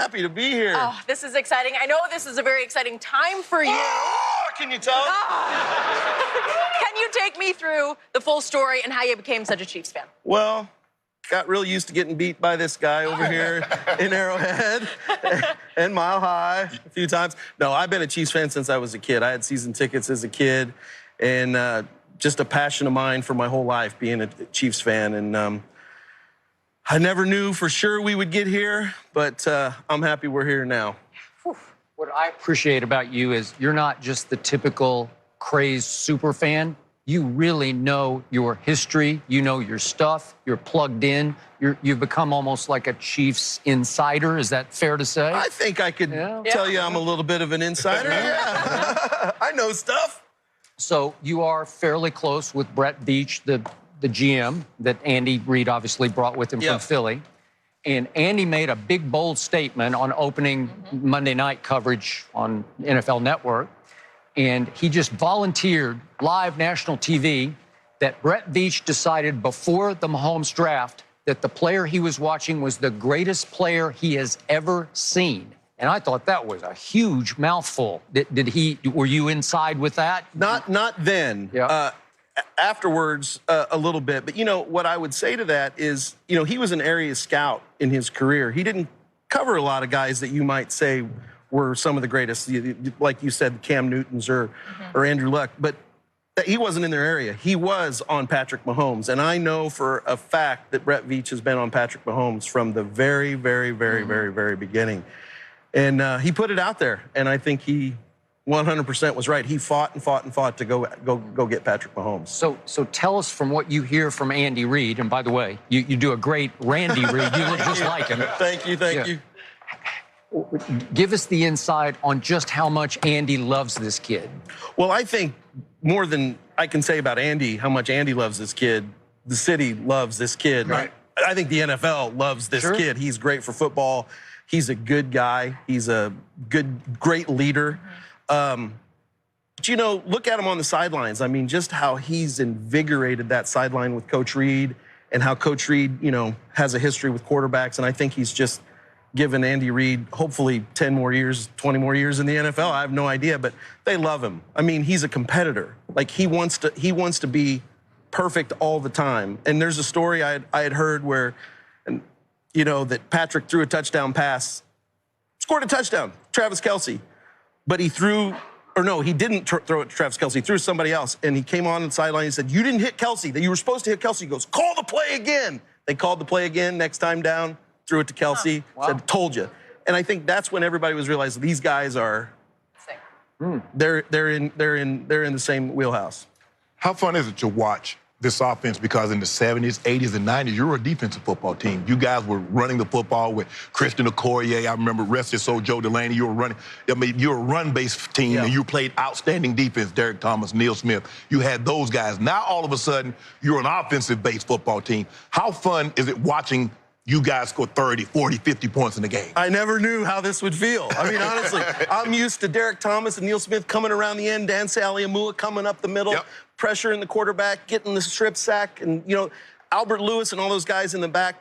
happy to be here. Oh, this is exciting. I know this is a very exciting time for you. Oh, can you tell? Can you take me through the full story and how you became such a Chiefs fan? Well, got real used to getting beat by this guy over here in Arrowhead and Mile High a few times. No, I've been a Chiefs fan since I was a kid. I had season tickets as a kid, and just a passion of mine for my whole life being a Chiefs fan. And I never knew for sure we would get here, but I'm happy we're here now. What I appreciate about you is you're not just the typical crazed super fan. You really know your history. You know your stuff. You're plugged in. You've become almost like a Chiefs insider. Is that fair to say? I think I could tell you I'm a little bit of an insider. Yeah. I know stuff. So you are fairly close with Brett Veach, the GM that Andy Reid obviously brought with him from Philly. And Andy made a big, bold statement on opening Monday night coverage on NFL Network. And he just volunteered live national TV that Brett Veach decided before the Mahomes draft that the player he was watching was the greatest player he has ever seen. And I thought that was a huge mouthful. Were you inside with that? Not then. Yeah. Afterwards, a little bit. But, you know, what I would say to that is, you know, he was an area scout in his career. He didn't cover a lot of guys that you might say were some of the greatest, like you said, Cam Newtons or Andrew Luck. But he wasn't in their area. He was on Patrick Mahomes. And I know for a fact that Brett Veach has been on Patrick Mahomes from the very, very, very, very, very beginning. And he put it out there. And I think he 100% was right. He fought and fought and fought to go get Patrick Mahomes. So tell us from what you hear from Andy Reid, and by the way, you do a great Randy Reid. You look just like him. Thank you. Give us the insight on just how much Andy loves this kid. Well, I think more than I can say about Andy, how much Andy loves this kid, the city loves this kid. Right. I think the NFL loves this kid. He's great for football. He's a good guy. He's a great leader. But, you know, look at him on the sidelines. I mean, just how he's invigorated that sideline with Coach Reid and how Coach Reid, you know, has a history with quarterbacks. And I think he's just given Andy Reid hopefully 10 more years, 20 more years in the NFL. I have no idea, but they love him. I mean, he's a competitor. Like, he wants to be perfect all the time. And there's a story I had heard where, you know, that Patrick threw a touchdown pass, scored a touchdown, Travis Kelce. But he threw, or no, he didn't throw it to Travis Kelce. He threw to somebody else. And he came on the sideline and said, you didn't hit Kelce. That you were supposed to hit Kelce. He goes, call the play again. They called the play again. Next time down, threw it to Kelce. Said, told you. And I think that's when everybody was realizing these guys are, they're in the same wheelhouse. How fun is it to watch this offense? Because in the 70s, 80s, and 90s, you were a defensive football team. You guys were running the football with Christian Okoye. I remember rest your soul, Joe Delaney. You were running. I mean, you're a run-based team, and you played outstanding defense. Derek Thomas, Neil Smith. You had those guys. Now, all of a sudden, you're an offensive-based football team. How fun is it watching you guys score 30, 40, 50 points in the game? I never knew how this would feel. I mean, honestly, I'm used to Derek Thomas and Neil Smith coming around the end, Dan Saliamua coming up the middle, pressuring the quarterback, getting the strip sack, and, you know, Albert Lewis and all those guys in the back,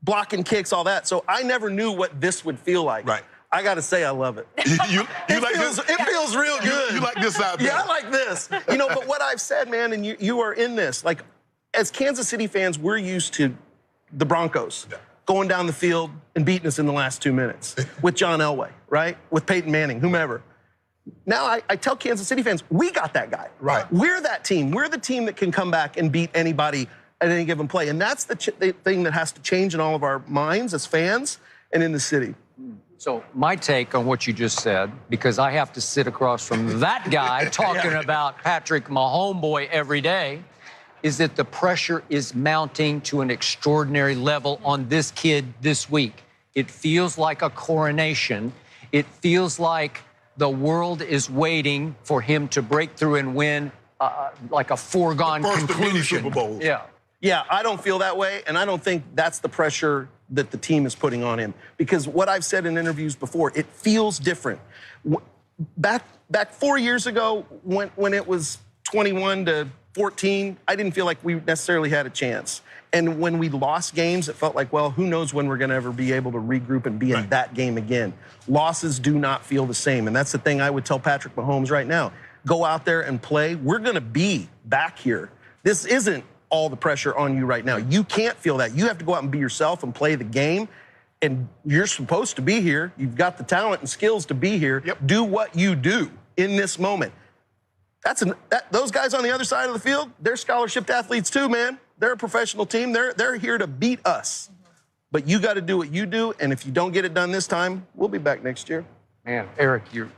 blocking kicks, all that. So I never knew what this would feel like. Right. I got to say I love it. It feels real good. You like this out there? Yeah, I like this. You know, but what I've said, man, and you are in this, like, as Kansas City fans, we're used to the Broncos going down the field and beating us in the last 2 minutes with John Elway, right? With Peyton Manning, whomever. Now I tell Kansas City fans, we got that guy. Right. We're that team. We're the team that can come back and beat anybody at any given play. And that's the thing that has to change in all of our minds as fans and in the city. So my take on what you just said, because I have to sit across from that guy talking about Patrick Mahomes every day, is that the pressure is mounting to an extraordinary level on this kid this week. It feels like a coronation. It feels like the world is waiting for him to break through and win like a foregone conclusion. Super Bowl. Yeah, I don't feel that way, and I don't think that's the pressure that the team is putting on him. Because what I've said in interviews before, it feels different. Back 4 years ago, when it was 21 to 14, I didn't feel like we necessarily had a chance. And when we lost games, it felt like, well, who knows when we're going to ever be able to regroup and be in that game again. Losses do not feel the same. And that's the thing I would tell Patrick Mahomes right now. Go out there and play. We're going to be back here. This isn't all the pressure on you right now. You can't feel that. You have to go out and be yourself and play the game. And you're supposed to be here. You've got the talent and skills to be here. Do what you do in this moment. Those guys on the other side of the field, they're scholarship athletes too, man. They're a professional team. They're here to beat us. But you got to do what you do, and if you don't get it done this time, we'll be back next year. Man, Eric, you're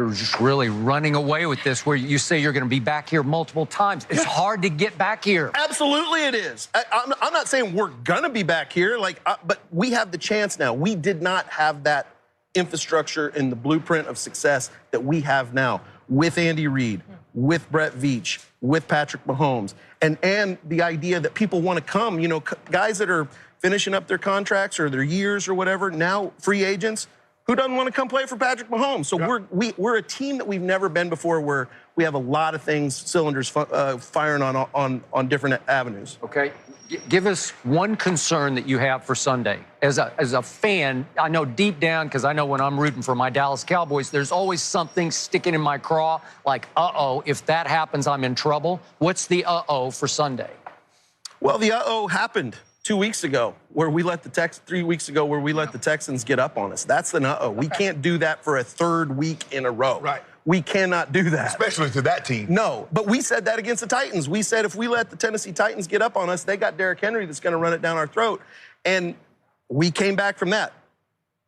just really running away with this where you say you're going to be back here multiple times. It's hard to get back here. Absolutely it is. I'm not saying we're going to be back here, but we have the chance now. We did not have that infrastructure and the blueprint of success that we have now with Andy Reid, with Brett Veach, with Patrick Mahomes, and the idea that people want to come, you know, guys that are finishing up their contracts or their years or whatever, now free agents, who doesn't want to come play for Patrick Mahomes? So we're a team that we've never been before, where we have a lot of cylinders firing on different avenues. Okay, give us one concern that you have for Sunday. As a fan, I know deep down, because I know when I'm rooting for my Dallas Cowboys, there's always something sticking in my craw, like, uh-oh, if that happens, I'm in trouble. What's the uh-oh for Sunday? Well, the uh-oh happened 2 weeks ago, where we let the 3 weeks ago, where we let the Texans get up on us. That's an uh-oh. We can't do that for a third week in a row. Right. We cannot do that. Especially to that team. No, but we said that against the Titans. We said if we let the Tennessee Titans get up on us, they got Derrick Henry that's going to run it down our throat. And we came back from that.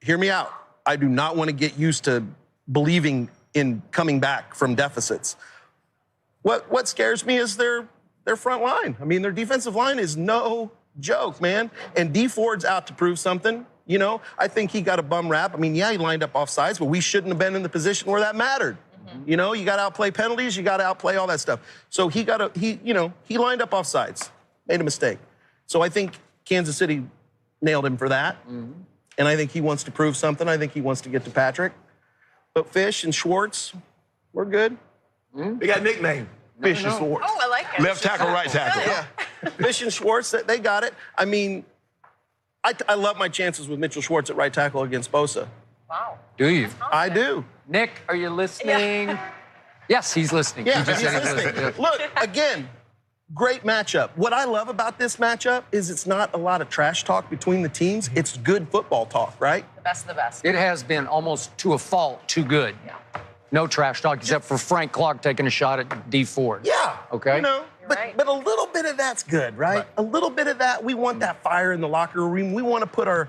Hear me out. I do not want to get used to believing in coming back from deficits. What scares me is their front line. I mean, their defensive line is no joke, man. And D Ford's out to prove something. You know, I think he got a bum rap. I mean, yeah, he lined up offsides, but we shouldn't have been in the position where that mattered. You know, you got to outplay penalties, you got to outplay all that stuff. So he lined up offsides, made a mistake. So I think Kansas City nailed him for that. And I think he wants to prove something. I think he wants to get to Patrick. But Fish and Schwartz, we're good. They got a nickname. Fish and Schwartz. Oh, I like it. Left tackle, right tackle. Yeah. Fish and Schwartz, they got it. I mean, I love my chances with Mitchell Schwartz at right tackle against Bosa. Wow. Do you? I do. Nick, are you listening? Yeah. Yes, he's listening. Yeah, He just he's said listening. Look, again, great matchup. What I love about this matchup is it's not a lot of trash talk between the teams. It's good football talk, right? The best of the best. It has been almost to a fault too good. Yeah. No trash talk except for Frank Clark taking a shot at D Ford. Yeah. Okay. You know, right. but a little bit of that's good, right? A little bit of that. We want that fire in the locker room. We want to put our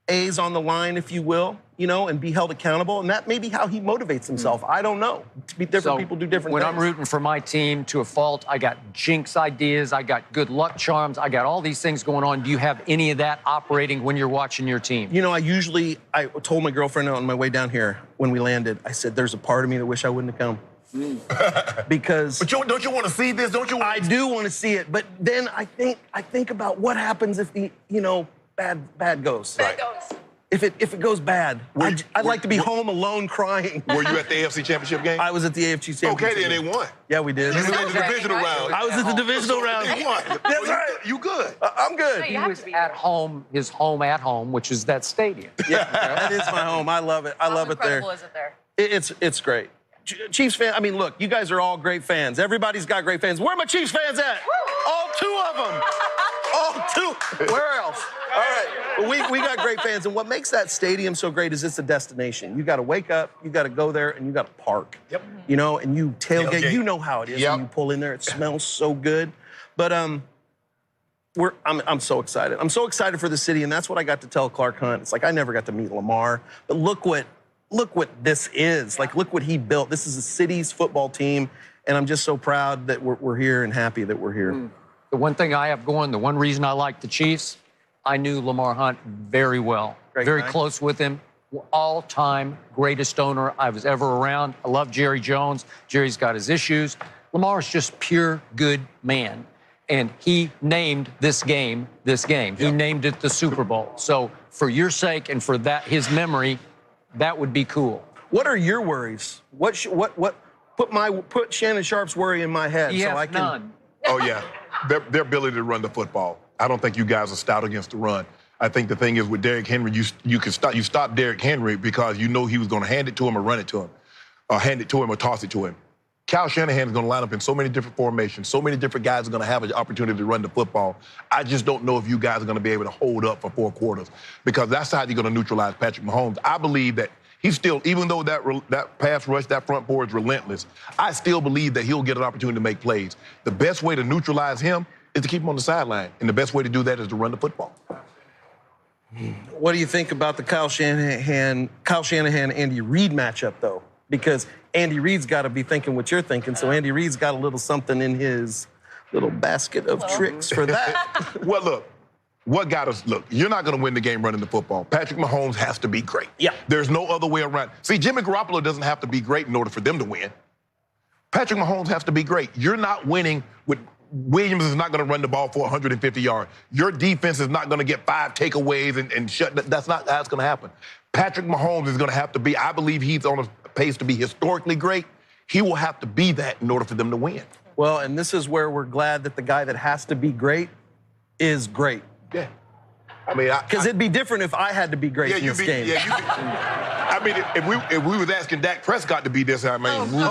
A's on the line, if you will, you know, and be held accountable. And that may be how he motivates himself. I don't know. Different people do different when things. I'm rooting for my team to a fault, I got jinx ideas, I got good luck charms, I got all these things going on. Do you have any of that operating when you're watching your team? You know, I told my girlfriend on my way down here when we landed, I said, there's a part of me that wish I wouldn't have come. Because But don't you want to see this? Don't you? I do want to see it, but then I think about what happens if the, you know, bad goes. There it goes. If it goes bad, I'd like to be home alone crying. Were you at the AFC Championship game? I was at the AFC Championship. Okay, then they won. Yeah, we did. You were in the divisional right? round. I was at the divisional round. They won. That's right. You good. I'm good. You He have was to be. at home, his home at home, which is that stadium. Yeah, that is my home. I love it. I love it there. How incredible is it there? It's great. Chiefs fan. I mean, look, you guys are all great fans. Everybody's got great fans. Where are my Chiefs fans at? All two of them. All two. Where else? All right. Well, we got great fans, and what makes that stadium so great is it's a destination. You got to wake up, you got to go there, and you got to park. Yep. You know, and you tailgate. You know how it is Yep. when you pull in there. It smells so good. But I'm so excited. I'm so excited for the city, and that's what I got to tell Clark Hunt. It's like I never got to meet Lamar, but look what this is. Like, look what he built. This is a city's football team, and I'm just so proud that we're here and happy that we're here. The one thing I have going, the one reason I like the Chiefs, I knew Lamar Hunt very well. Great very guy. close with him. All-time greatest owner I was ever around. I love Jerry Jones. Jerry's got his issues. Lamar's just pure good man. And he named this game. He named it the Super Bowl. So for your sake and for that his memory, that would be cool. What are your worries? What put Shannon Sharp's worry in my head He so has I can none. Oh, yeah. Their ability to run the football. I don't think you guys are stout against the run. I think the thing is with Derrick Henry, you stop Derrick Henry because you know he was going to hand it to him or run it to him, or hand it to him or toss it to him. Kyle Shanahan is going to line up in so many different formations. So many different guys are going to have an opportunity to run the football. I just don't know if you guys are going to be able to hold up for 4 quarters because that's how you're going to neutralize Patrick Mahomes. I believe that he's still, even though that pass rush, that front four is relentless, I still believe that he'll get an opportunity to make plays. The best way to neutralize him is to keep him on the sideline, and the best way to do that is to run the football. What do you think about the Kyle Shanahan, Andy Reid matchup, though? Because Andy Reid's got to be thinking what you're thinking, so Andy Reid's got a little something in his little basket of tricks for that. Well, look, you're not going to win the game running the football. Patrick Mahomes has to be great. Yeah. There's no other way around. See, Jimmy Garoppolo doesn't have to be great in order for them to win. Patrick Mahomes has to be great. You're not winning with Williams is not going to run the ball for 150 yards. Your defense is not going to get 5 takeaways and shut. That's not how it's going to happen. Patrick Mahomes is going to have to be, I believe he's on a pace to be historically great. He will have to be that in order for them to win. Well, and this is where we're glad that the guy that has to be great is great. Yeah. I mean, because it'd be different if I had to be great in this game. Yeah, I mean, if we was asking Dak Prescott to be this, I mean.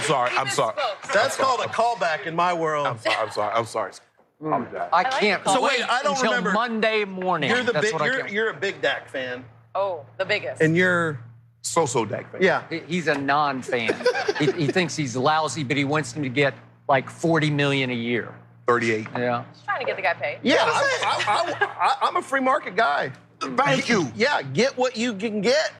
I'm sorry. That's called a callback in my world. I'm sorry. I can't. So wait, I don't until remember. Monday morning. You're a big Dak fan. Oh, the biggest. And you're so Dak fan. Yeah. He's a non-fan. he thinks he's lousy, but he wants him to get like $40 million a year. 38. Yeah. Just trying to get the guy paid. Yeah, I'm a free market guy. Thank you. Yeah, get what you can get.